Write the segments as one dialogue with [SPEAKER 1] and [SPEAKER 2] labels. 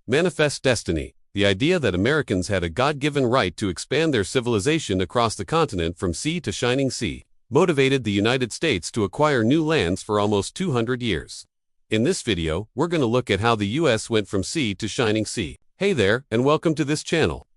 [SPEAKER 1] Manifest destiny. The idea that Americans had a God-given right to expand their civilization across the continent from sea to shining sea motivated the United States to acquire new lands for almost 200 years. In this video, we're going to look at how the U.S. went from sea to shining sea. Hey there, and welcome to this channel.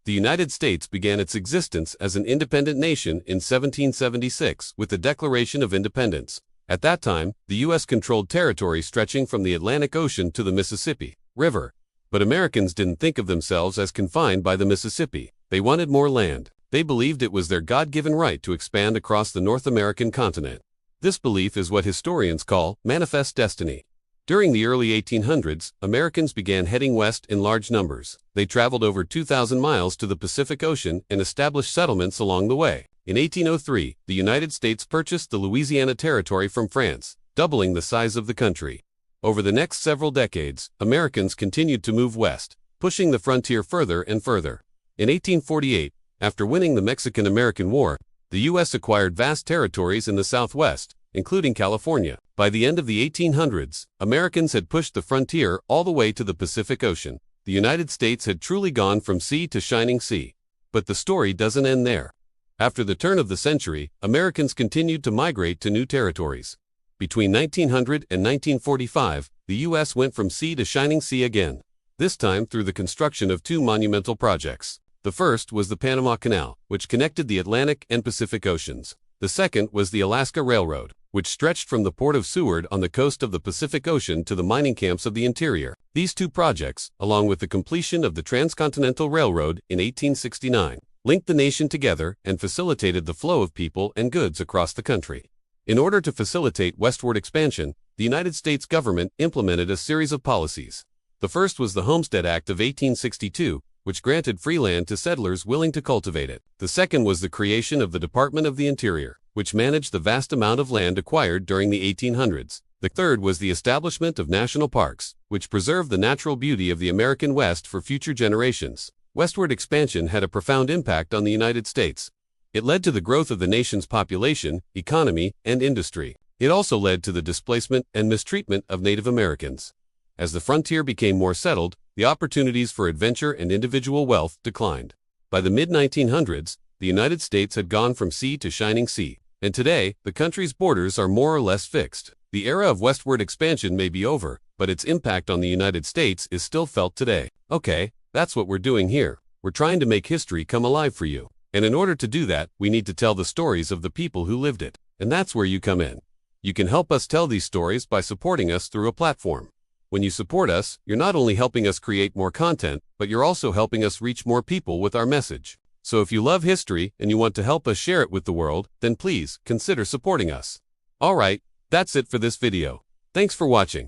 [SPEAKER 1] The United States began its existence as an independent nation in 1776 with the Declaration of Independence. At that time, the U.S. controlled territory stretching from the Atlantic Ocean to the Mississippi River. But Americans didn't think of themselves as confined by the Mississippi. They wanted more land. They believed it was their God-given right to expand across the North American continent. This belief is what historians call manifest destiny. During the early 1800s, Americans began heading west in large numbers. They traveled over 2,000 miles to the Pacific Ocean and established settlements along the way. In 1803, the United States purchased the Louisiana Territory from France, doubling the size of the country. Over the next several decades, Americans continued to move west, pushing the frontier further and further. In 1848, after winning the Mexican-American War, the U.S. acquired vast territories in the Southwest, including California. By the end of the 1800s, Americans had pushed the frontier all the way to the Pacific Ocean. The United States had truly gone from sea to shining sea. But the story doesn't end there. After the turn of the century, Americans continued to migrate to new territories. Between 1900 and 1945, the U.S. went from sea to shining sea again, this time through the construction of two monumental projects. The first was the Panama Canal, which connected the Atlantic and Pacific Oceans. The second was the Alaska Railroad, which stretched from the port of Seward on the coast of the Pacific Ocean to the mining camps of the interior. These two projects, along with the completion of the Transcontinental Railroad in 1869, linked the nation together and facilitated the flow of people and goods across the country. In order to facilitate westward expansion, the United States government implemented a series of policies. The first was the Homestead Act of 1862, which granted free land to settlers willing to cultivate it. The second was the creation of the Department of the Interior, which managed the vast amount of land acquired during the 1800s. The third was the establishment of national parks, which preserved the natural beauty of the American West for future generations. Westward expansion had a profound impact on the United States. It led to the growth of the nation's population, economy, and industry. It also led to the displacement and mistreatment of Native Americans. As the frontier became more settled, the opportunities for adventure and individual wealth declined. By the mid-1900s, the United States had gone from sea to shining sea, and today, the country's borders are more or less fixed. The era of westward expansion may be over, but its impact on the United States is still felt today. Okay, that's what we're doing here. We're trying to make history come alive for you. And in order to do that, we need to tell the stories of the people who lived it. And that's where you come in. You can help us tell these stories by supporting us through a platform. When you support us, you're not only helping us create more content, but you're also helping us reach more people with our message. So if you love history and you want to help us share it with the world, then please consider supporting us. Alright, that's it for this video. Thanks for watching.